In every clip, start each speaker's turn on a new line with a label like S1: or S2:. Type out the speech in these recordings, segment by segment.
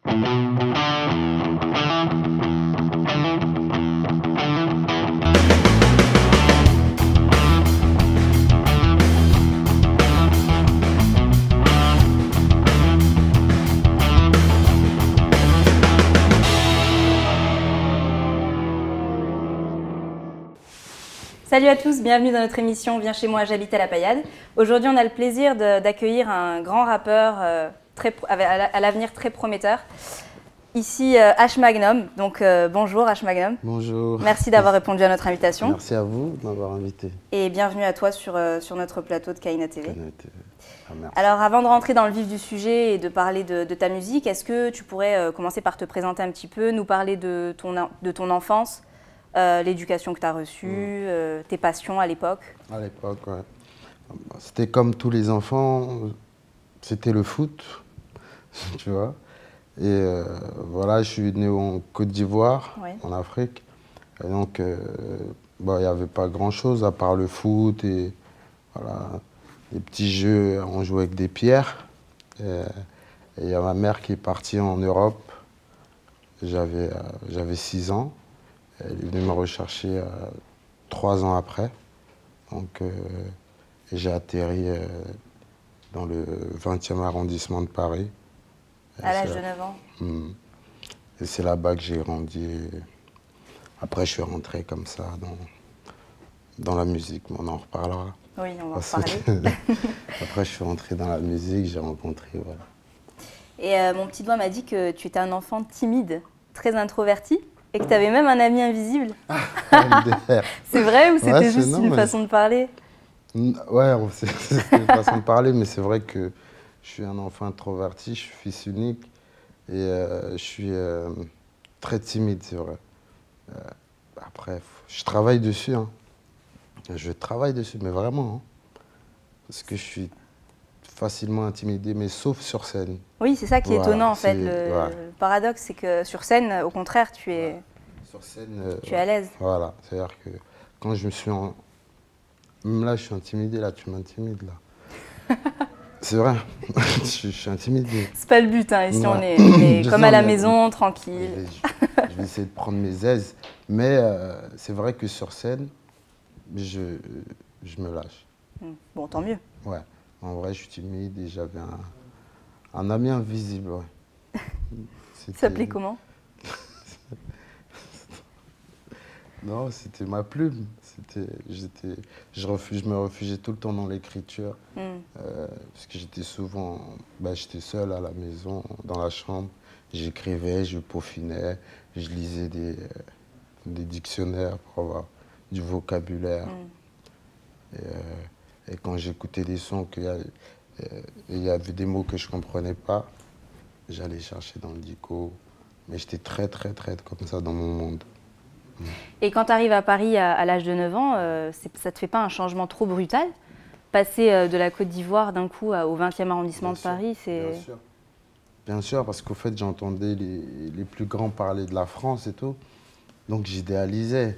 S1: Salut à tous, bienvenue dans notre émission Viens chez moi, j'habite à la Paillade. Aujourd'hui, on a le plaisir d'accueillir un grand rappeur à l'avenir très prometteur. Ici, H Magnum. Donc bonjour H Magnum.
S2: Bonjour.
S1: Merci d'avoir répondu à notre invitation.
S2: Merci à vous de m'avoir invité.
S1: Et bienvenue à toi sur notre plateau de Kaina TV.
S2: Kaina TV. Ah, merci.
S1: Alors avant de rentrer dans le vif du sujet et de parler de ta musique, est-ce que tu pourrais commencer par te présenter un petit peu, nous parler de ton enfance, l'éducation que tu as reçue, tes passions à l'époque?
S2: À l'époque, ouais. C'était comme tous les enfants, c'était le foot, tu vois. Et voilà, je suis né en Côte d'Ivoire, ouais, en Afrique. Et donc, il n'y avait pas grand-chose à part le foot et voilà, les petits jeux, on jouait avec des pierres. Et il y a ma mère qui est partie en Europe, j'avais 6 ans. Elle est venue me rechercher 3 ans après. Donc, j'ai atterri dans le 20e arrondissement de Paris.
S1: À l'âge de 9 ans.
S2: Et c'est là-bas que j'ai grandi. Après, je suis rentré comme ça dans la musique, mais on en reparlera.
S1: Oui, on va en reparler.
S2: Après, je suis rentré dans la musique, j'ai rencontré, voilà.
S1: Et mon petit doigt m'a dit que tu étais un enfant timide, très introverti, et que tu avais même un ami invisible. C'est vrai ou c'était juste une façon de parler?
S2: Ouais, c'est une façon de parler, mais c'est vrai que je suis un enfant introverti, je suis fils unique et je suis très timide, c'est vrai. Après, je travaille dessus, hein. Je travaille dessus, mais vraiment, hein. Parce que je suis facilement intimidé, mais sauf sur scène.
S1: Oui, c'est ça qui est étonnant en fait. Le paradoxe, c'est que sur scène, au contraire, tu es,
S2: sur scène,
S1: tu es à l'aise.
S2: Voilà, c'est-à-dire que quand je me suis Même là, je suis intimidé, là, tu m'intimides, là. C'est vrai, je suis intimidé.
S1: C'est pas le but, hein. Ici on est comme à la maison, tranquille.
S2: Je vais essayer de prendre mes aises, mais c'est vrai que sur scène, je me lâche.
S1: Bon, tant mieux.
S2: Ouais, en vrai, je suis timide et j'avais un ami invisible, ouais.
S1: Il s'appelait comment?
S2: Non, c'était ma plume. Je me réfugiais tout le temps dans l'écriture. Parce que j'étais souvent, j'étais seul à la maison, dans la chambre. J'écrivais, je peaufinais, je lisais des dictionnaires pour avoir du vocabulaire. Et quand j'écoutais des sons, il y avait des mots que je ne comprenais pas, j'allais chercher dans le dico. Mais j'étais très comme ça dans mon monde.
S1: Et quand tu arrives à Paris à l'âge de 9 ans, ça ne te fait pas un changement trop brutal? Passer de la Côte d'Ivoire d'un coup au 20e arrondissement de Paris, c'est...
S2: Bien sûr. Bien sûr, parce qu'au fait, j'entendais les plus grands parler de la France et tout. Donc j'idéalisais.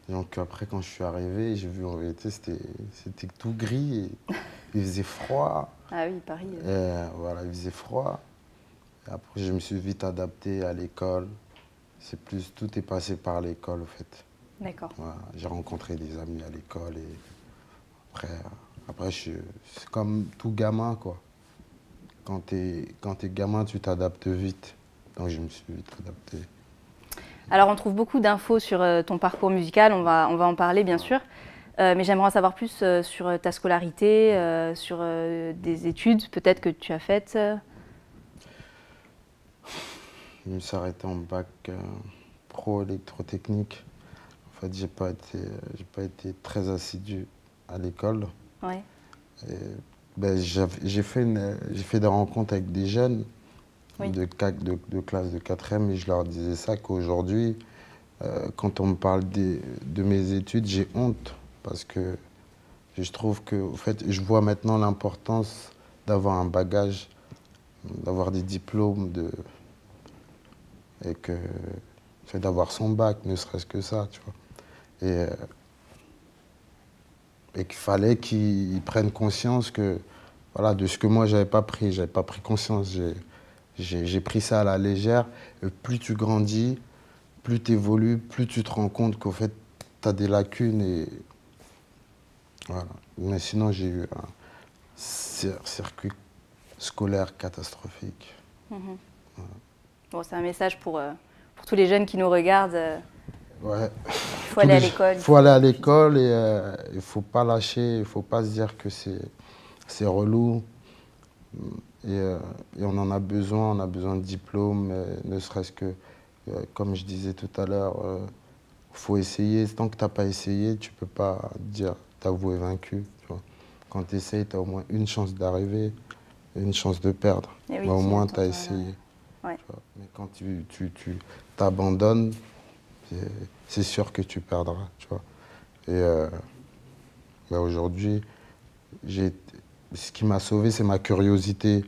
S2: Donc après, quand je suis arrivé, j'ai vu en vérité, c'était tout gris. Et il faisait froid.
S1: Ah oui, Paris.
S2: Voilà, il faisait froid. Et après, je me suis vite adapté à l'école. C'est plus, tout est passé par l'école, au fait.
S1: D'accord.
S2: Voilà, j'ai rencontré des amis à l'école et après c'est comme tout gamin, quoi. Quand t'es gamin, tu t'adaptes vite. Donc je me suis vite adapté.
S1: Alors on trouve beaucoup d'infos sur ton parcours musical, on va en parler bien sûr. Mais j'aimerais en savoir plus sur ta scolarité, sur des études peut-être que tu as faites.
S2: Je me suis arrêté en bac pro électrotechnique. En fait, j'ai pas été très assidu à l'école.
S1: Ouais.
S2: J'ai fait des rencontres avec des jeunes, oui, de classe de 4e et je leur disais ça qu'aujourd'hui, quand on me parle de mes études, j'ai honte parce que je trouve que, en fait, je vois maintenant l'importance d'avoir un bagage, d'avoir des diplômes, et que fait d'avoir son bac, ne serait-ce que ça, tu vois. Et qu'il fallait qu'ils prennent conscience que, voilà, de ce que moi j'avais pas pris conscience. j'ai pris ça à la légère. Et plus tu grandis, plus tu évolues, plus tu te rends compte qu'au fait, tu as des lacunes. Et voilà. Mais sinon, j'ai eu un circuit scolaire catastrophique.
S1: Voilà. Bon, c'est un message pour tous les jeunes qui nous regardent.
S2: Ouais.
S1: Il faut aller à l'école.
S2: Il faut aller à l'école et il ne faut pas lâcher, il ne faut pas se dire que c'est relou. Et on en a besoin de diplômes, ne serait-ce que, comme je disais tout à l'heure, il faut essayer. Tant que tu n'as pas essayé, tu ne peux pas dire t'avouer vaincu. Tu vois. Quand tu essayes, tu as au moins une chance d'arriver et une chance de perdre.
S1: Oui,
S2: mais au moins, tu as essayé.
S1: Ouais.
S2: Mais quand tu t'abandonnes, c'est sûr que tu perdras. Tu vois. Et aujourd'hui, ce qui m'a sauvé, c'est ma curiosité.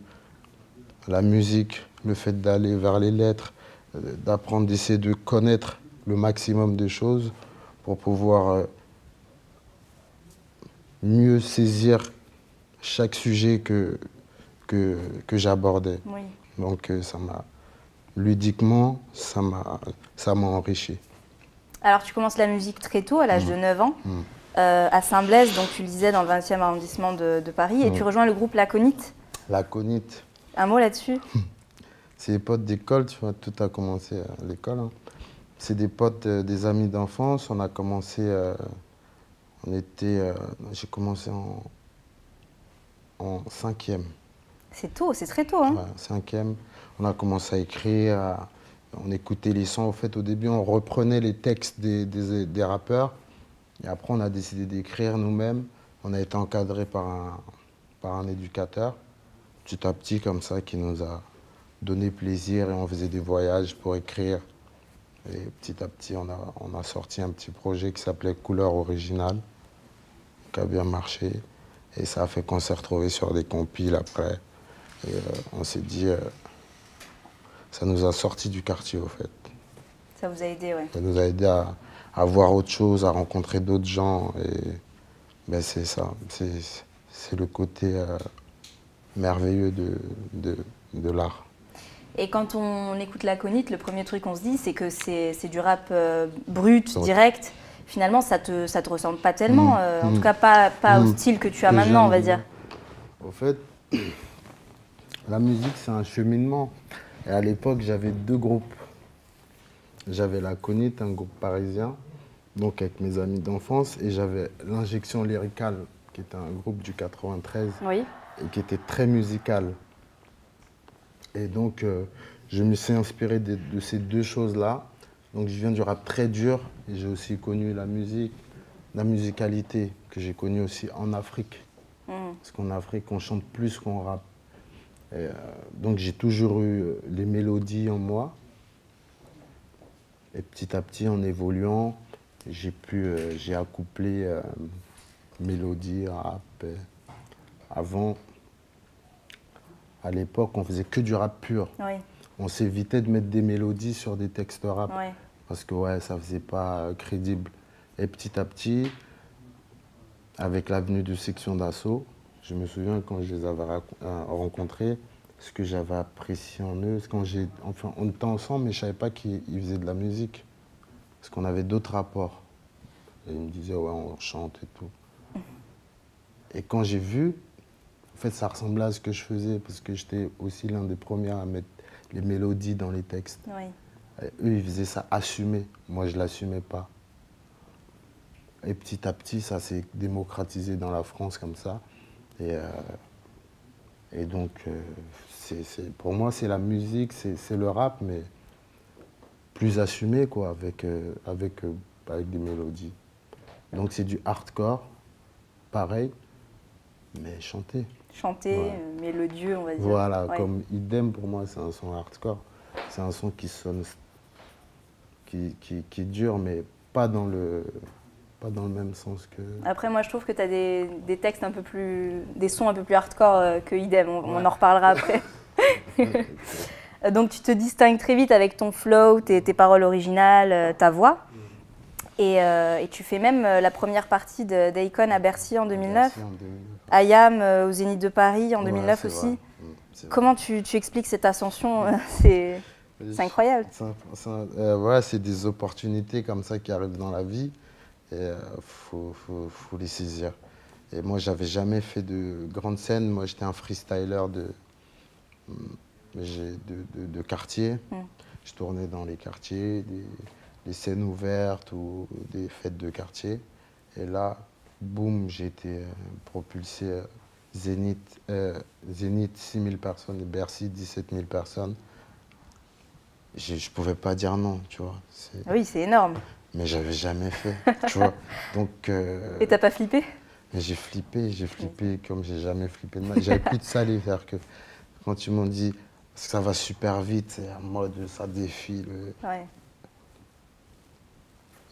S2: La musique, le fait d'aller vers les lettres, d'apprendre, d'essayer de connaître le maximum de choses pour pouvoir mieux saisir chaque sujet que j'abordais.
S1: Oui.
S2: Donc ludiquement, ça m'a enrichi.
S1: Alors tu commences la musique très tôt, à l'âge de 9 ans, à Saint-Blaise, donc tu le disais, dans le 20e arrondissement de Paris, et tu rejoins le groupe Laconite.
S2: Laconite.
S1: Un mot là-dessus?
S2: C'est des potes d'école, tu vois, tout a commencé à l'école. Hein. C'est des potes, des amis d'enfance. On a commencé, j'ai commencé en 5e.
S1: C'est tôt, c'est très tôt. Hein.
S2: Ouais, 5e. On a commencé à écrire, on écoutait les sons. En fait, au début, on reprenait les textes des rappeurs. Et après, on a décidé d'écrire nous-mêmes. On a été encadré par un éducateur, petit à petit, comme ça, qui nous a donné plaisir. Et on faisait des voyages pour écrire. Et petit à petit, on a sorti un petit projet qui s'appelait Couleur Originale, qui a bien marché. Et ça a fait qu'on s'est retrouvés sur des compiles après. Et on s'est dit, ça nous a sortis du quartier, au fait.
S1: Ça vous a aidé, oui.
S2: Ça nous a aidé à voir autre chose, à rencontrer d'autres gens. Et ben, c'est ça. C'est le côté merveilleux de l'art.
S1: Et quand on écoute Laconite, le premier truc qu'on se dit, c'est que c'est du rap brut, direct. Finalement, ça te ressemble pas tellement. En tout cas, pas au style que tu as maintenant, on va dire.
S2: Au fait, la musique, c'est un cheminement. Et à l'époque, j'avais 2 groupes. J'avais Laconite, un groupe parisien, donc avec mes amis d'enfance, et j'avais l'Injection Lyricale, qui était un groupe du 93,
S1: oui.
S2: Et qui était très musical. Et donc, je me suis inspiré de ces 2 choses-là. Donc, je viens du rap très dur, et j'ai aussi connu la musique, la musicalité, que j'ai connue aussi en Afrique. Parce qu'en Afrique, on chante plus qu'on rappe. Et, donc, j'ai toujours eu les mélodies en moi. Et petit à petit, en évoluant, j'ai accouplé mélodie, rap. Avant, à l'époque, on faisait que du rap pur.
S1: Oui.
S2: On s'évitait de mettre des mélodies sur des textes rap.
S1: Oui.
S2: Parce que ouais, ça faisait pas crédible. Et petit à petit, avec la venue de Section d'Assaut, je me souviens quand je les avais rencontrés, ce que j'avais apprécié en eux, enfin, on était ensemble, mais je ne savais pas qu'ils faisaient de la musique. Parce qu'on avait d'autres rapports. Et ils me disaient, ouais, on chante et tout. Et quand j'ai vu, en fait, ça ressemblait à ce que je faisais, parce que j'étais aussi l'un des premiers à mettre les mélodies dans les textes.
S1: Oui.
S2: Et eux, ils faisaient ça assumé. Moi, je ne l'assumais pas. Et petit à petit, ça s'est démocratisé dans la France comme ça. Et donc, pour moi, c'est la musique, c'est le rap, mais plus assumé, quoi, avec des mélodies. Donc, c'est du hardcore, pareil, mais chanté.
S1: Chanté,
S2: ouais.
S1: Mélodieux, on va dire.
S2: Voilà,
S1: ouais.
S2: Comme Idem, pour moi, c'est un son hardcore. C'est un son qui sonne, qui dure, mais pas dans le même sens que...
S1: Après, moi, je trouve que tu as des textes un peu plus... des sons un peu plus hardcore que Idem. On en reparlera après. Donc, tu te distingues très vite avec ton flow, tes paroles originales, ta voix. Et tu fais même la première partie d'Akon à Bercy en 2009. Ayam au Zénith de Paris en 2009 aussi. Comment tu expliques cette ascension? C'est incroyable.
S2: Ouais, c'est des opportunités comme ça qui arrivent dans la vie et faut les saisir. Et moi, j'avais jamais fait de grandes scènes. Moi, j'étais un freestyler de quartier. Je tournais dans les quartiers, des scènes ouvertes ou des fêtes de quartier. Et là, boum, j'ai été propulsé Zénith, 6 000 personnes, et Bercy, 17 000 personnes. Je ne pouvais pas dire non, tu vois.
S1: Oui, c'est énorme.
S2: Mais j'avais jamais fait, tu vois. Donc,
S1: et t'as pas flippé?
S2: Mais j'ai flippé comme j'ai jamais flippé de ma vie. J'avais plus de salive, c'est-à-dire que quand ils m'ont dit ça va super vite, c'est en mode ça défile.
S1: Ouais.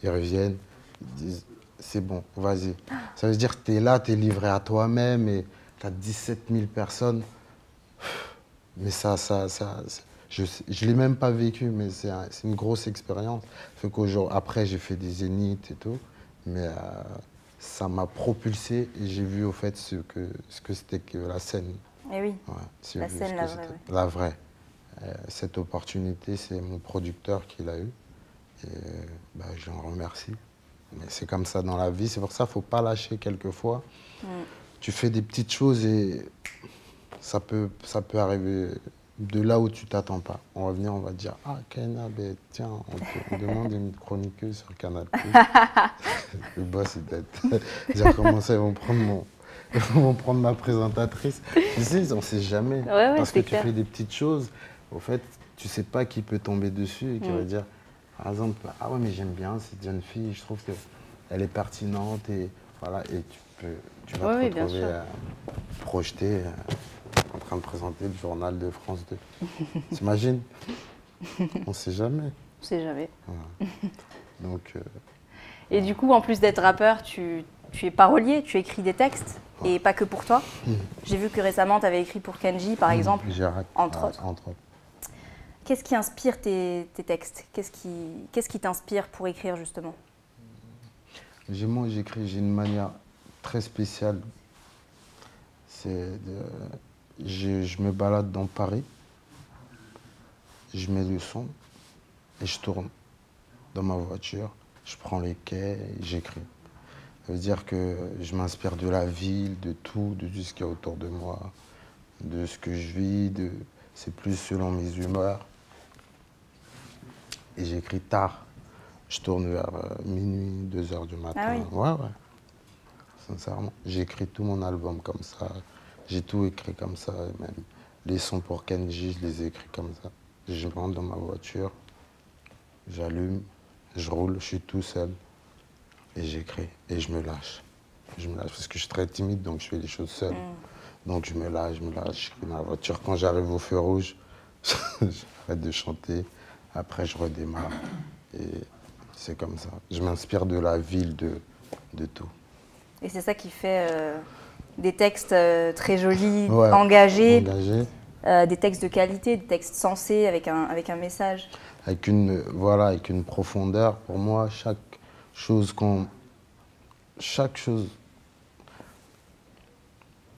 S2: Ils reviennent, ils disent c'est bon, vas-y. Ça veut dire que tu es là, tu es livré à toi-même et tu as 17 000 personnes. Mais je ne l'ai même pas vécu, mais c'est une grosse expérience. Après, j'ai fait des zéniths et tout, mais ça m'a propulsé et j'ai vu au fait ce que c'était que la scène.
S1: Et oui,
S2: ouais,
S1: la scène, la vraie. Ouais.
S2: La vraie. Cette opportunité, c'est mon producteur qui l'a eu. Et je l'en remercie. Mais c'est comme ça dans la vie, c'est pour ça qu'il ne faut pas lâcher quelquefois. Tu fais des petites choses et ça peut arriver de là où tu ne t'attends pas. On va venir, on va te dire « Ah, Kaina, tiens, on te demande une chroniqueuse sur Canal+. » Le boss, j'ai recommencé, ils vont prendre ma présentatrice. Tu sais, on ne sait jamais.
S1: Ouais,
S2: parce que
S1: clair.
S2: Tu fais des petites choses, au fait, tu ne sais pas qui peut tomber dessus et qui va dire, par exemple, « Ah ouais, mais j'aime bien cette jeune fille, je trouve qu'elle est pertinente. » Et voilà, et tu vas te retrouver projeté en train de présenter le journal de France 2. T'imagines? On ne sait jamais.
S1: On ne sait jamais.
S2: Voilà. Donc,
S1: et du coup, en plus d'être rappeur, tu es parolier, tu écris des textes, et pas que pour toi. J'ai vu que récemment, tu avais écrit pour Kenji, par exemple, entre autres. Qu'est-ce qui inspire tes textes? Qu'est-ce qui t'inspire pour écrire, justement?
S2: Moi, j'écris, j'ai une manière très spéciale. Je me balade dans Paris, je mets le son et je tourne dans ma voiture. Je prends les quais et j'écris. Ça veut dire que je m'inspire de la ville, de tout ce qu'il y a autour de moi, de ce que je vis. C'est plus selon mes humeurs. Et j'écris tard. Je tourne vers minuit, 2 heures du matin.
S1: Ah oui.
S2: Ouais. Sincèrement. J'ai écrit tout mon album comme ça. J'ai tout écrit comme ça. Même les sons pour Kenji, je les ai écrits comme ça. Je rentre dans ma voiture, j'allume, je roule, je suis tout seul. Et j'écris. Et je me lâche. Parce que je suis très timide, donc je fais les choses seul. Donc je me lâche, j'écris dans la voiture. Quand j'arrive au feu rouge, j'arrête de chanter. Après, je redémarre. Et c'est comme ça. Je m'inspire de la ville, de tout.
S1: Et c'est ça qui fait des textes très jolis, engagés. Des textes de qualité, des textes sensés, avec un message.
S2: Avec une profondeur. Pour moi, chaque chose,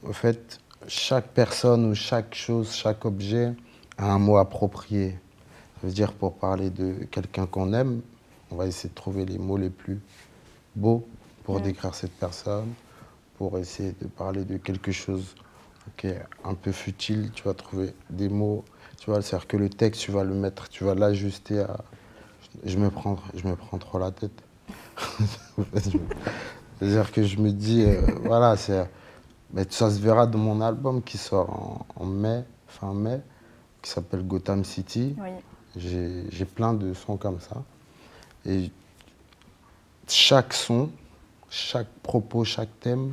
S2: en fait, chaque personne ou chaque chose, chaque objet a un mot approprié. Ça veut dire, pour parler de quelqu'un qu'on aime, on va essayer de trouver les mots les plus beaux pour décrire cette personne, pour essayer de parler de quelque chose qui est un peu futile. Tu vas trouver des mots, tu vois, c'est-à-dire que le texte, tu vas le mettre, tu vas l'ajuster à... Je me prends trop la tête. C'est-à-dire que je me dis, voilà, mais ça se verra dans mon album qui sort en mai, fin mai, qui s'appelle Gotham City.
S1: Oui.
S2: J'ai plein de sons comme ça. Et chaque son, chaque propos, chaque thème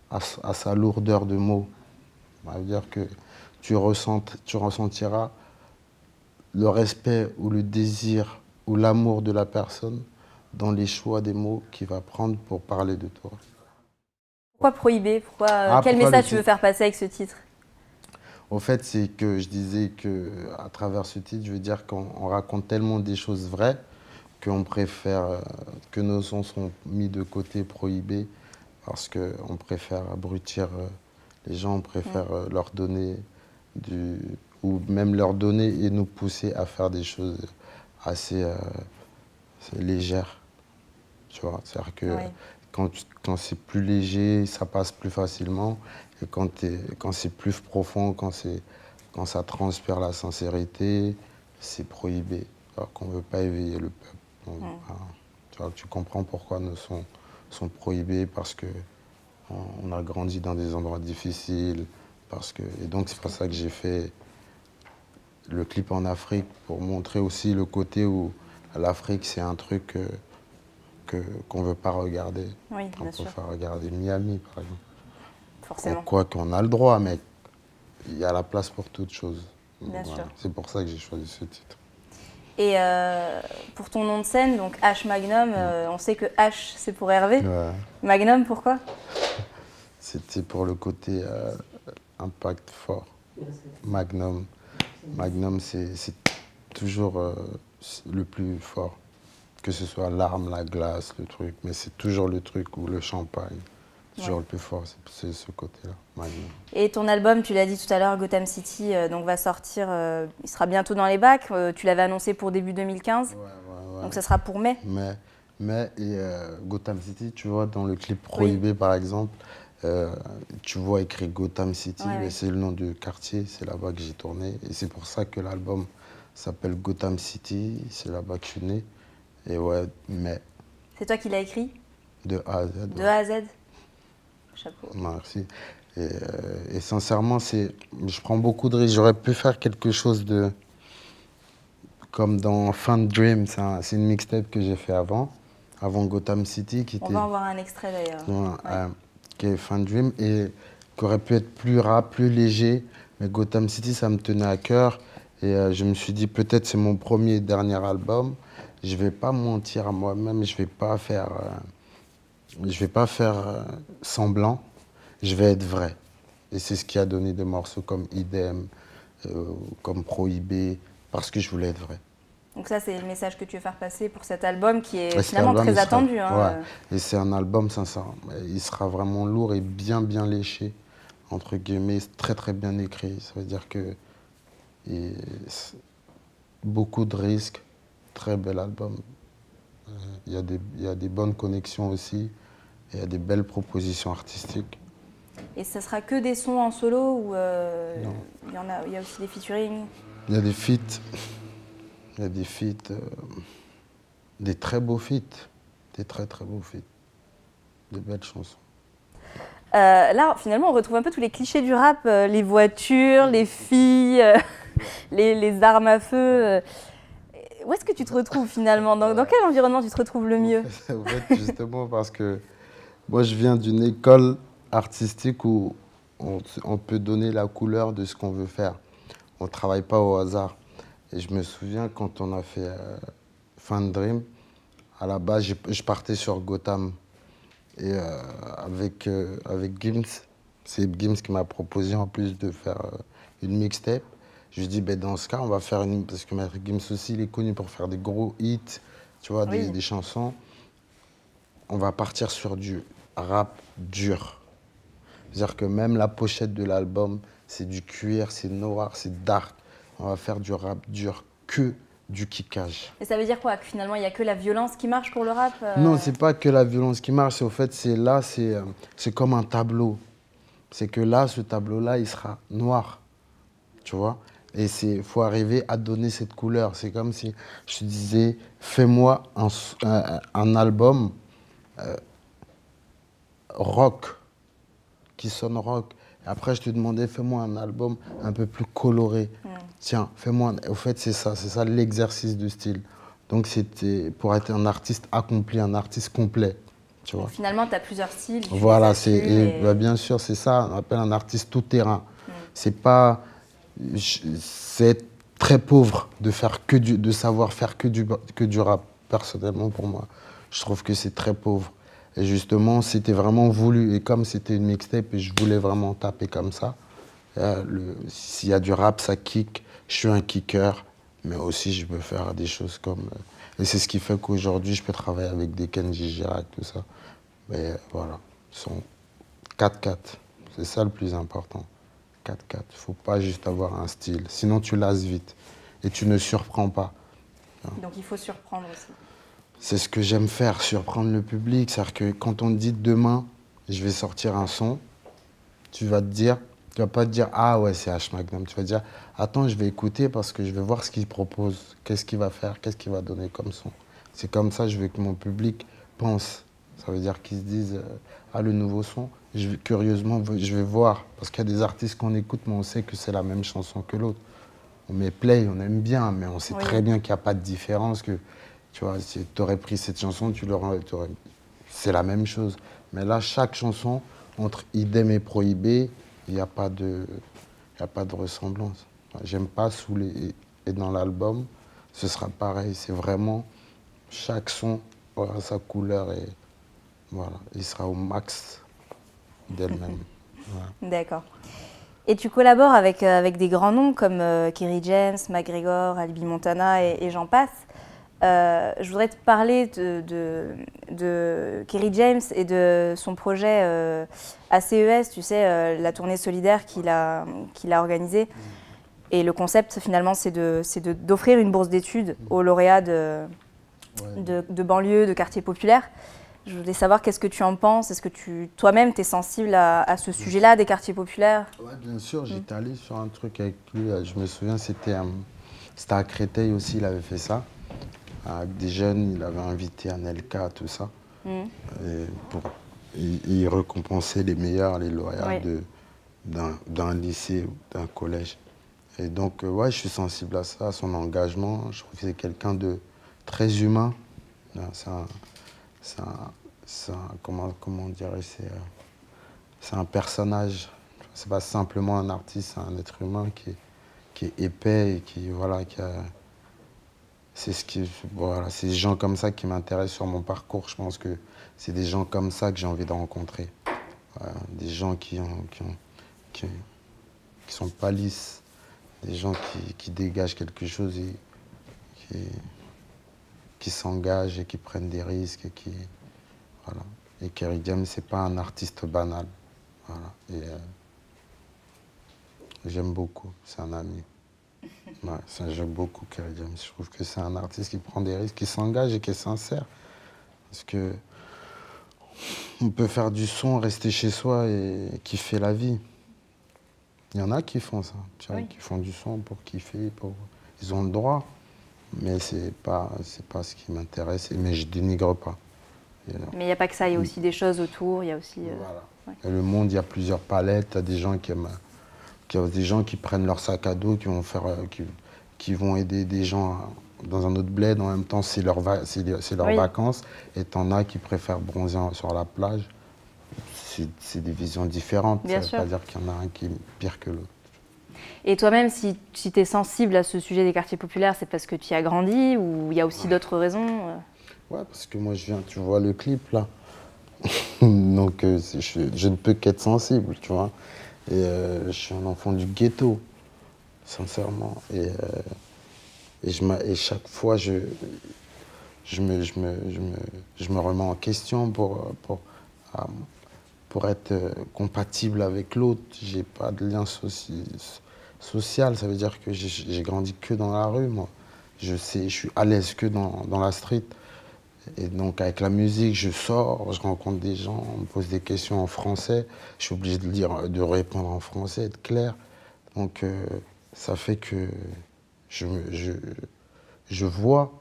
S2: a sa lourdeur de mots. Ça veut dire que tu ressentiras le respect ou le désir ou l'amour de la personne dans les choix des mots qu'il va prendre pour parler de toi.
S1: Pourquoi prohiber? Quel message tu veux faire passer avec ce titre?
S2: Au fait, c'est que je disais qu'à travers ce titre, je veux dire qu'on raconte tellement des choses vraies qu'on préfère que nos sons sont mis de côté, prohibés, parce qu'on préfère abrutir les gens, on préfère leur donner ou même leur donner et nous pousser à faire des choses assez légères. Tu vois, c'est-à-dire que quand c'est plus léger, ça passe plus facilement. Et quand c'est plus profond, quand ça transpire la sincérité, c'est prohibé. Alors qu'on ne veut pas éveiller le peuple. Donc, tu comprends pourquoi nous sont prohibés, parce qu'on a grandi dans des endroits difficiles. Et donc c'est pour ça que j'ai fait le clip en Afrique, pour montrer aussi le côté où l'Afrique, c'est un truc qu'on ne veut pas regarder.
S1: Oui,
S2: on
S1: bien sûr.
S2: préfère regarder Miami, par exemple.
S1: Forcément.
S2: Quoi qu'on a le droit, mais il y a la place pour toute chose.
S1: Bien sûr.
S2: C'est pour ça que j'ai choisi ce titre.
S1: Et pour ton nom de scène, donc H Magnum, on sait que H, c'est pour Hervé.
S2: Ouais.
S1: Magnum, pourquoi?
S2: C'était pour le côté impact fort. Magnum. Magnum, c'est toujours le plus fort. Que ce soit l'arme, la glace, le truc. Mais c'est toujours le truc ou le champagne. Toujours le plus fort, c'est ce côté-là, Magnum.
S1: Et ton album, tu l'as dit tout à l'heure, Gotham City, donc va sortir, il sera bientôt dans les bacs. Tu l'avais annoncé pour début 2015.
S2: Ouais.
S1: Donc ça sera pour mai.
S2: Mais Gotham City, tu vois, dans le clip Prohibé, par exemple, tu vois écrit Gotham City, c'est le nom du quartier, c'est là-bas que j'ai tourné. Et c'est pour ça que l'album s'appelle Gotham City, c'est là-bas que je suis né. Et ouais, mais...
S1: C'est toi qui l'as écrit?
S2: De A à Z.
S1: De A à Z. Chapeau.
S2: Merci. Et sincèrement, je prends beaucoup de risques. J'aurais pu faire quelque chose comme dans Fan Dream, c'est une mixtape que j'ai fait avant Gotham City.
S1: On va en voir un extrait d'ailleurs.
S2: Qui est Fan Dream et qui aurait pu être plus rap, plus léger. Mais Gotham City, ça me tenait à cœur. Et je me suis dit, peut-être c'est mon premier et dernier album. Je ne vais pas mentir à moi-même, je ne vais pas faire semblant. Je vais être vrai. Et c'est ce qui a donné des morceaux comme Idem, comme Prohibé, parce que je voulais être vrai.
S1: Donc ça, c'est le message que tu veux faire passer pour cet album qui est finalement très attendu.
S2: Et c'est un album sincère. Il sera vraiment lourd et bien léché, entre guillemets, très bien écrit. Ça veut dire que beaucoup de risques, très bel album. Il y a des bonnes connexions aussi, il y a des belles propositions artistiques.
S1: Et ce sera que des sons en solo ou il y a aussi des featuring?
S2: Il y a des feats. Il y a des feats, des très beaux feats, des très beaux feats, des belles chansons.
S1: Là, finalement, on retrouve un peu tous les clichés du rap, les voitures, les filles, les armes à feu. Où est-ce que tu te retrouves finalement? Dans quel environnement tu te retrouves le mieux?
S2: En fait, justement parce que moi, je viens d'une école artistique où on peut donner la couleur de ce qu'on veut faire. On ne travaille pas au hasard. Et je me souviens quand on a fait Fan Dream, à la base, je partais sur Gotham. Et avec Gims, c'est Gims qui m'a proposé en plus de faire une mixtape. Je lui ai dit, ben, dans ce cas, on va faire une... Parce que Maître Gims aussi, il est connu pour faire des gros hits, tu vois, des chansons. On va partir sur du rap dur. C'est-à-dire que même la pochette de l'album, c'est du cuir, c'est noir, c'est dark. On va faire du rap dur, que du kickage.
S1: Et ça veut dire quoi? Que finalement, il n'y a que la violence qui marche pour le rap?
S2: Non, c'est pas que la violence qui marche. Au fait, c'est comme un tableau. C'est que là, ce tableau-là, il sera noir. Tu vois? Et il faut arriver à donner cette couleur. C'est comme si je te disais, fais-moi un album rock, qui sonne rock. Après, je te demandais, fais-moi un album un peu plus coloré. Tiens, fais-moi... Au fait, c'est ça l'exercice du style. Donc, c'était pour être un artiste accompli, un artiste complet. Tu vois.
S1: Finalement, tu as plusieurs styles.
S2: Voilà, bah, bien sûr, c'est ça. On appelle un artiste tout-terrain. C'est pas... C'est très pauvre de savoir faire que du rap. Personnellement, pour moi, je trouve que c'est très pauvre. Et justement, c'était vraiment voulu. Et comme c'était une mixtape et je voulais vraiment taper comme ça, s'il y a du rap, ça kick. Je suis un kicker, mais aussi je peux faire des choses comme... et c'est ce qui fait qu'aujourd'hui, je peux travailler avec des Kenji Girac, tout ça. Mais voilà, ils sont 4-4. C'est ça le plus important. 4-4. Il ne faut pas juste avoir un style. Sinon, tu lasses vite. Et tu ne surprends pas.
S1: Donc, il faut surprendre aussi.
S2: C'est ce que j'aime faire, surprendre le public. C'est-à-dire que quand on te dit demain, je vais sortir un son, tu vas pas te dire, ah ouais, c'est H Magnum. Tu vas dire, attends, je vais écouter parce que je vais voir ce qu'il propose, qu'est-ce qu'il va faire, qu'est-ce qu'il va donner comme son. C'est comme ça, je veux que mon public pense. Ça veut dire qu'ils se disent, ah, le nouveau son, curieusement, je vais voir. Parce qu'il y a des artistes qu'on écoute, mais on sait que c'est la même chanson que l'autre. On met play, on aime bien, mais on sait très bien qu'il n'y a pas de différence. Que, tu vois, si tu aurais pris cette chanson, c'est la même chose. Mais là, chaque chanson, entre idem et prohibé, il n'y a pas de ressemblance. J'aime pas saouler. Et dans l'album, ce sera pareil. C'est vraiment, chaque son aura sa couleur et voilà, il sera au max d'elle-même. Voilà.
S1: D'accord. Et tu collabores avec des grands noms comme Kerry James, McGregor, Alibi Montana et j'en passe. Je voudrais te parler de Kerry James et de son projet ACES, tu sais, la tournée solidaire qu'il a organisée. Et le concept, finalement, c'est d'offrir une bourse d'études aux lauréats de banlieues, de quartiers populaires. Je voulais savoir qu'est-ce que tu en penses. Est-ce que toi-même, tu es sensible à ce sujet-là, des quartiers populaires?
S2: Oui, bien sûr. J'étais allé sur un truc avec lui. Je me souviens, c'était à Créteil aussi, il avait fait ça. Avec des jeunes, il avait invité Anelka, tout ça. Il récompensait les meilleurs, les lauréats d'un lycée ou d'un collège. Et donc, ouais, je suis sensible à ça, à son engagement. Je trouve que c'est quelqu'un de très humain. Comment dire, c'est un personnage. C'est pas simplement un artiste, c'est un être humain qui est épais et c'est des gens comme ça qui m'intéressent sur mon parcours. Je pense que c'est des gens comme ça que j'ai envie de rencontrer. Des gens qui sont pas lisses, des gens qui dégagent quelque chose et qui s'engagent et qui prennent des risques. Et Kerry James, c'est pas un artiste banal. Voilà. Et j'aime beaucoup, c'est un ami. J'aime beaucoup Kerry James. Je trouve que c'est un artiste qui prend des risques, qui s'engage et qui est sincère. Parce que on peut faire du son, rester chez soi et kiffer la vie. Il y en a qui font ça, qui font du son pour kiffer, ils ont le droit. Mais c'est pas ce qui m'intéresse, mais je dénigre pas.
S1: Mais il n'y a pas que ça, il y a aussi des choses autour, il y a aussi...
S2: Voilà. Et le monde, il y a plusieurs palettes, il y a des gens des gens qui prennent leur sac à dos, qui vont aider des gens dans un autre bled, en même temps c'est leurs vacances, et t'en as qui préfèrent bronzer sur la plage. C'est des visions différentes, ça ne veut pas dire qu'il y en a un qui est pire que l'autre.
S1: Et toi-même, si tu es sensible à ce sujet des quartiers populaires, c'est parce que tu y as grandi ou il y a aussi d'autres raisons?
S2: Ouais, parce que moi tu vois le clip là, donc je ne peux qu'être sensible, tu vois. Et je suis un enfant du ghetto, sincèrement. Et chaque fois, je me remets en question pour être compatible avec l'autre. J'ai pas de lien social, ça veut dire que j'ai grandi que dans la rue, moi. Je suis à l'aise que dans la street. Et donc, avec la musique, je sors, je rencontre des gens, on me pose des questions en français. Je suis obligé de répondre en français, être clair. Donc, ça fait que je vois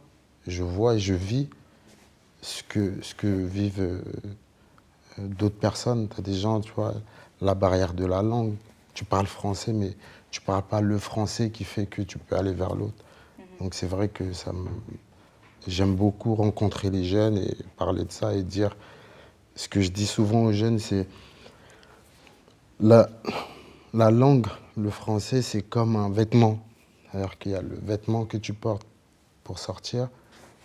S2: et je vis ce que vivent d'autres personnes. Tu as des gens, tu vois, la barrière de la langue. Tu parles français, mais tu ne parles pas le français qui fait que tu peux aller vers l'autre. Donc, c'est vrai que j'aime beaucoup rencontrer les jeunes et parler de ça et dire... Ce que je dis souvent aux jeunes, c'est... La langue, le français, c'est comme un vêtement. C'est-à-dire qu'il y a le vêtement que tu portes pour sortir,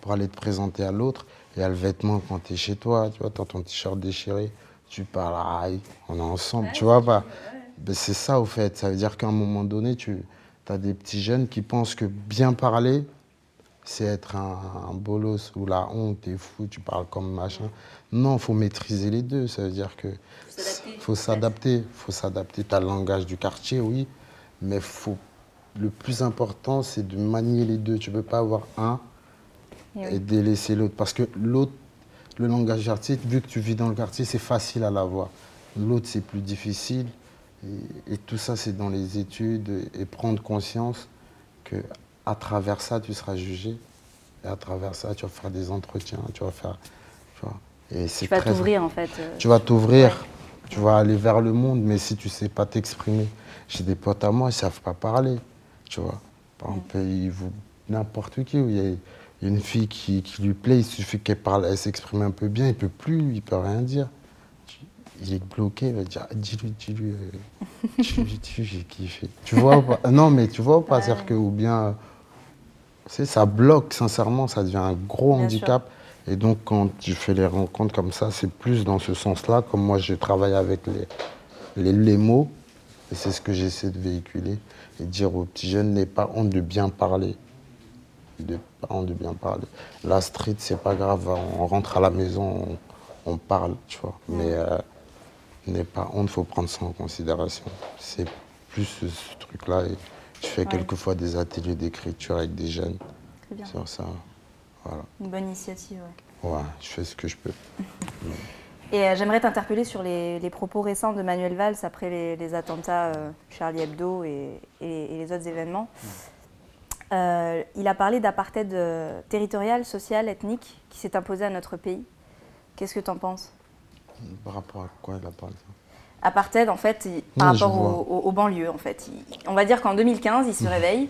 S2: pour aller te présenter à l'autre. Et il y a le vêtement quand tu es chez toi, tu vois, tu as ton t-shirt déchiré, tu parles, on est ensemble, tu vois pas. Ben, c'est ça, au fait. Ça veut dire qu'à un moment donné, tu as des petits jeunes qui pensent que bien parler, c'est être un bolos ou la honte, t'es fou, tu parles comme machin. Non, il faut maîtriser les deux. Ça veut dire que...
S1: S'adapter
S2: faut s'adapter. Tu as le langage du quartier, oui, mais le plus important, c'est de manier les deux. Tu ne peux pas avoir un et délaisser l'autre. Parce que l'autre, le langage du quartier, vu que tu vis dans le quartier, c'est facile à l'avoir. L'autre, c'est plus difficile. Et tout ça, c'est dans les études et prendre conscience qu'à travers ça, tu seras jugé. Et à travers ça, tu vas faire des entretiens, tu vas faire...
S1: Tu vas t'ouvrir, en fait.
S2: Tu vas t'ouvrir, tu vas aller vers le monde, mais si tu ne sais pas t'exprimer. J'ai des potes à moi, ils ne savent pas parler, tu vois. Par exemple, n'importe qui, où il y a une fille qui lui plaît, il suffit qu'elle parle, elle s'exprime un peu bien, il ne peut plus, il ne peut rien dire. Il est bloqué, il va dire, dis-lui, j'ai kiffé. Tu vois pas? Non, mais tu vois pas, c'est-à-dire que, ou bien, ça bloque, sincèrement, ça devient un gros handicap. Et donc, quand tu fais les rencontres comme ça, c'est plus dans ce sens-là. Comme moi, je travaille avec les mots, et c'est ce que j'essaie de véhiculer, et dire aux petits jeunes, n'aie pas honte de bien parler. Pas honte de bien parler. La street, c'est pas grave, on rentre à la maison, on parle, tu vois. Mais n'aie pas honte, il faut prendre ça en considération. C'est plus ce truc-là. Et je fais quelquefois des ateliers d'écriture avec des jeunes sur ça. Voilà.
S1: Une bonne initiative,
S2: ouais, je fais ce que je peux.
S1: Et j'aimerais t'interpeller sur les propos récents de Manuel Valls après les attentats Charlie Hebdo et les autres événements. Il a parlé d'apartheid territorial, social, ethnique qui s'est imposé à notre pays. Qu'est-ce que tu en penses?
S2: Par rapport à quoi il a parlé?
S1: Apartheid, en fait, par rapport aux banlieues, en fait. On va dire qu'en 2015, il se réveille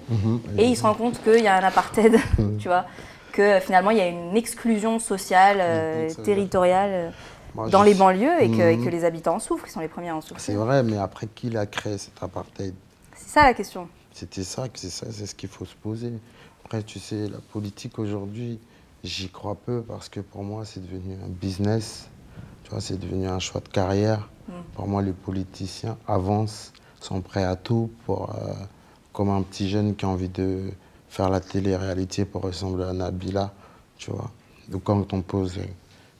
S1: et il se rend compte qu'il y a un apartheid, tu vois, que finalement, il y a une exclusion sociale, territoriale dans les banlieues et que les habitants en souffrent, ils sont les premiers à en souffrir.
S2: C'est vrai, mais après, qui l'a créé, cet apartheid?
S1: C'est ça la question.
S2: C'est ce qu'il faut se poser. Après, tu sais, la politique aujourd'hui, j'y crois peu parce que pour moi, c'est devenu un business. Tu vois, c'est devenu un choix de carrière. Pour moi, les politiciens avancent, sont prêts à tout pour, comme un petit jeune qui a envie de faire la télé-réalité pour ressembler à Nabila, tu vois. Donc quand on pose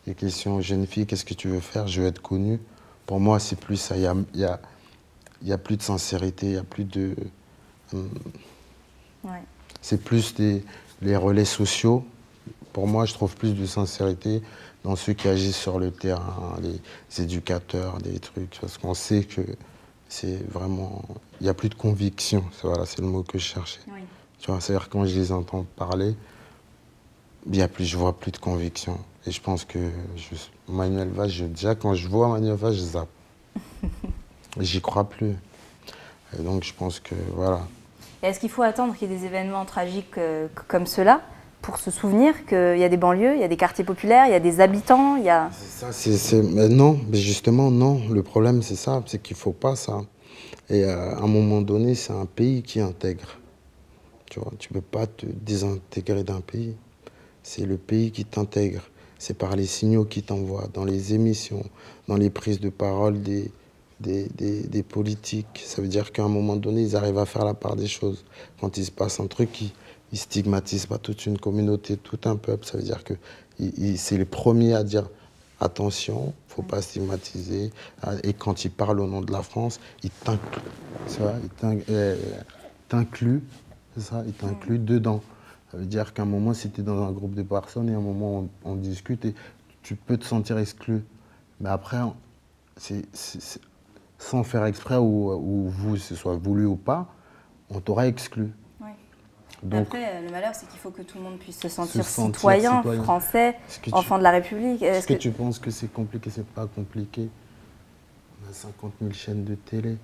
S2: des questions aux jeunes filles, qu'est-ce que tu veux faire? Je veux être connue. Pour moi, c'est plus ça. Il y a plus de sincérité, il y a plus de... C'est plus les relais sociaux. Pour moi, je trouve plus de sincérité dans ceux qui agissent sur le terrain, les éducateurs, des trucs, parce qu'on sait que c'est vraiment... Il n'y a plus de conviction, voilà, c'est le mot que je cherchais. Oui. Tu vois, c'est-à-dire quand je les entends parler, je vois plus de conviction. Et je pense que Manuel Valls, déjà quand je vois Manuel Valls, je zappe. J'y crois plus. Et donc je pense que, voilà.
S1: Est-ce qu'il faut attendre qu'il y ait des événements tragiques comme ceux-là pour se souvenir qu'il y a des banlieues, il y a des quartiers populaires, il y a des habitants, il y a...
S2: Mais non, mais justement, non. Le problème, c'est ça, c'est qu'il ne faut pas ça. Et à un moment donné, c'est un pays qui intègre. Tu vois, tu ne peux pas te désintégrer d'un pays. C'est le pays qui t'intègre. C'est par les signaux qu'il t'envoie, dans les émissions, dans les prises de parole des politiques. Ça veut dire qu'à un moment donné, ils arrivent à faire la part des choses. Quand il se passe un truc, ils stigmatisent pas toute une communauté, tout un peuple. Ça veut dire que c'est les premiers à dire attention, il ne faut pas stigmatiser. Et quand ils parlent au nom de la France, ils t'incluent. C'est ça, ils t'incluent dedans. Ça veut dire qu'à un moment, si tu es dans un groupe de personnes et à un moment, on discute et tu peux te sentir exclu. Mais après, sans faire exprès ou vous, ce soit voulu ou pas, on t'aura exclu.
S1: Oui. Donc, après, le malheur, c'est qu'il faut que tout le monde puisse se sentir citoyen, français, enfant de la République.
S2: Est-ce que tu penses que c'est compliqué? C'est pas compliqué. On a 50 000 chaînes de télé.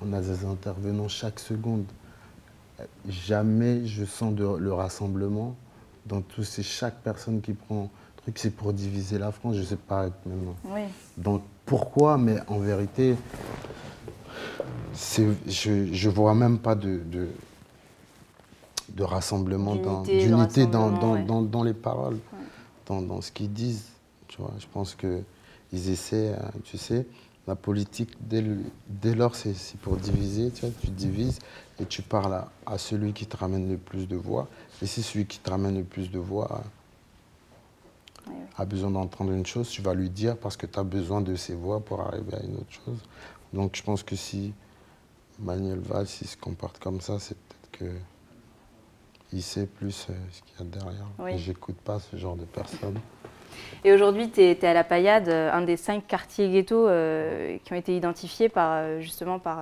S2: On a des intervenants chaque seconde. Jamais je sens le rassemblement dans chaque personne qui prend un truc, c'est pour diviser la France, je sais pas maintenant. Oui. Donc pourquoi? Mais en vérité, je vois même pas de rassemblement, d'unité dans les paroles, dans ce qu'ils disent. Tu vois, je pense qu'ils essaient, tu sais, la politique, dès lors, c'est pour diviser, tu vois, tu divises et tu parles à celui qui te ramène le plus de voix. Et c'est celui qui te ramène le plus de voix, a besoin d'entendre une chose, tu vas lui dire parce que tu as besoin de ses voix pour arriver à une autre chose. Donc je pense que si Manuel Valls il se comporte comme ça, c'est peut-être qu'il sait plus ce qu'il y a derrière.
S1: Oui.
S2: Et j'écoute pas ce genre de personnes.
S1: Et aujourd'hui, tu es à la Paillade, un des 5 quartiers ghetto qui ont été identifiés justement par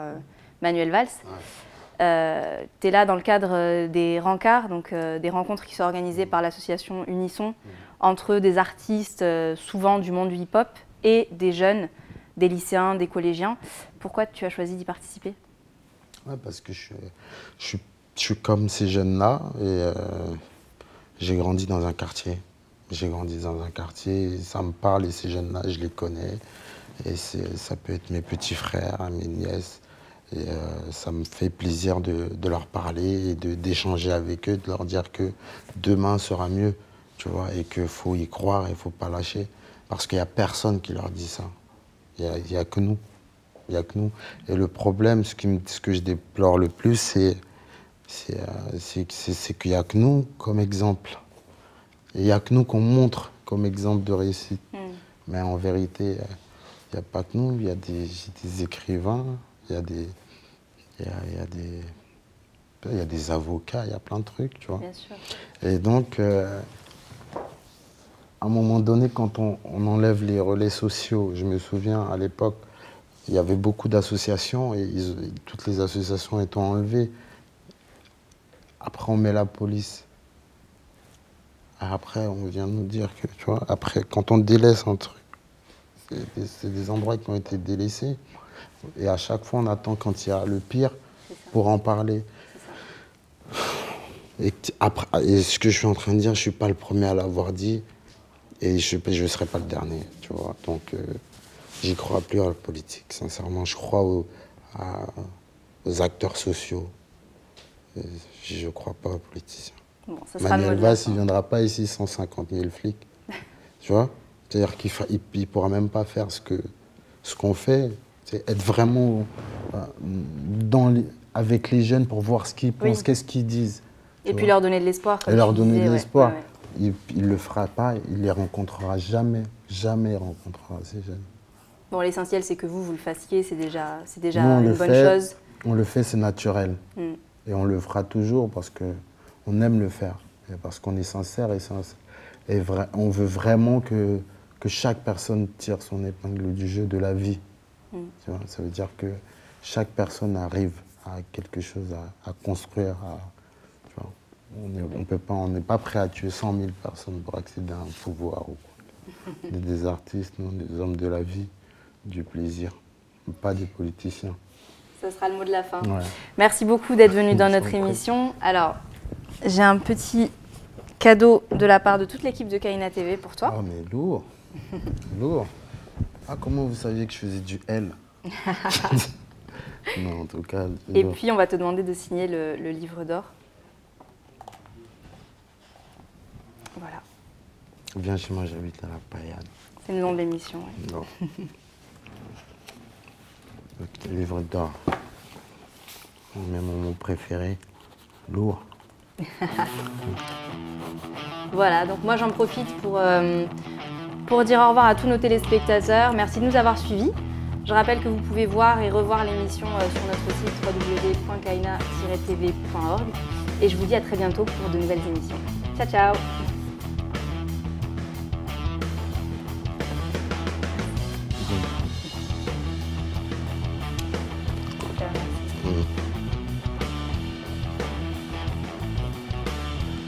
S1: Manuel Valls. Ouais. Tu es là dans le cadre des rencarts, donc des rencontres qui sont organisées par l'association Unisson, entre des artistes, souvent du monde du hip-hop, et des jeunes, des lycéens, des collégiens. Pourquoi tu as choisi d'y participer?
S2: Ouais, parce que je suis comme ces jeunes-là et j'ai grandi dans un quartier. J'ai grandi dans un quartier, ça me parle et ces jeunes-là, je les connais. Et ça peut être mes petits frères, mes nièces. Et ça me fait plaisir de leur parler et d'échanger avec eux, de leur dire que demain sera mieux, tu vois, et qu'il faut y croire et il ne faut pas lâcher. Parce qu'il n'y a personne qui leur dit ça. Il n'y a que nous. Il n'y a que nous. Et le problème, ce que je déplore le plus, c'est qu'il n'y a que nous comme exemple. Et il n'y a que nous qu'on montre comme exemple de réussite. Mais en vérité, il n'y a pas que nous. Il y a des écrivains, il y a des avocats, il y a plein de trucs, tu vois.
S1: Bien sûr.
S2: Et donc, à un moment donné, quand on enlève les relais sociaux, je me souviens, à l'époque, il y avait beaucoup d'associations et toutes les associations étant enlevées. Après, on met la police. Après, on vient nous dire que, tu vois, après, quand on délaisse un truc, c'est des endroits qui ont été délaissés. Et à chaque fois, on attend quand il y a le pire pour en parler. Et ce que je suis en train de dire, je ne suis pas le premier à l'avoir dit. Et je ne serai pas le dernier, tu vois. Donc, j'y crois plus à la politique, sincèrement. Je crois aux acteurs sociaux. Je ne crois pas aux politiciens.
S1: Bon,
S2: Manuel Valls, il ne viendra pas ici 150 000 flics. Tu vois? C'est-à-dire qu'il ne pourra même pas faire ce qu'on fait. C'est être vraiment avec les jeunes pour voir ce qu'ils pensent, qu'est-ce qu'ils disent.
S1: Et puis leur donner de l'espoir.
S2: Et leur donner de l'espoir. Il ne le fera pas, il ne les rencontrera jamais. Jamais il rencontrera ces jeunes.
S1: Bon, l'essentiel, c'est que vous le fassiez, c'est déjà une bonne chose.
S2: On le fait, c'est naturel. Et on le fera toujours parce qu'on aime le faire. Et parce qu'on est sincère et on veut vraiment que chaque personne tire son épingle du jeu de la vie. Tu vois, ça veut dire que chaque personne arrive à quelque chose à construire. Tu vois, on n'est pas prêt à tuer 100 000 personnes pour accéder à un pouvoir. Ou quoi. Des artistes, non, des hommes de la vie, du plaisir, pas des politiciens.
S1: Ce sera le mot de la fin.
S2: Ouais.
S1: Merci beaucoup d'être venu dans notre émission. Alors, j'ai un petit cadeau de la part de toute l'équipe de Kaina TV pour toi.
S2: Ah, mais lourd. Lourd. Ah, comment vous saviez que je faisais du L? Non, en tout cas.
S1: Et puis, on va te demander de signer le livre d'or. Voilà.
S2: Viens chez moi, j'habite à la Paillade.
S1: C'est le nom de l'émission. Ouais.
S2: Non. Le livre d'or. Même mon mot préféré. Lourd.
S1: Voilà, donc moi j'en profite pour dire au revoir à tous nos téléspectateurs. Merci de nous avoir suivis. Je rappelle que vous pouvez voir et revoir l'émission sur notre site www.kaina-tv.org. Et je vous dis à très bientôt pour de nouvelles émissions. Ciao, ciao!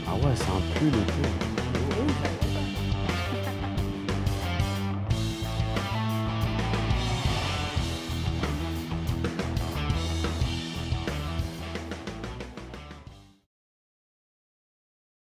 S2: Ah ouais, c'est un pull et tout.
S1: Oui,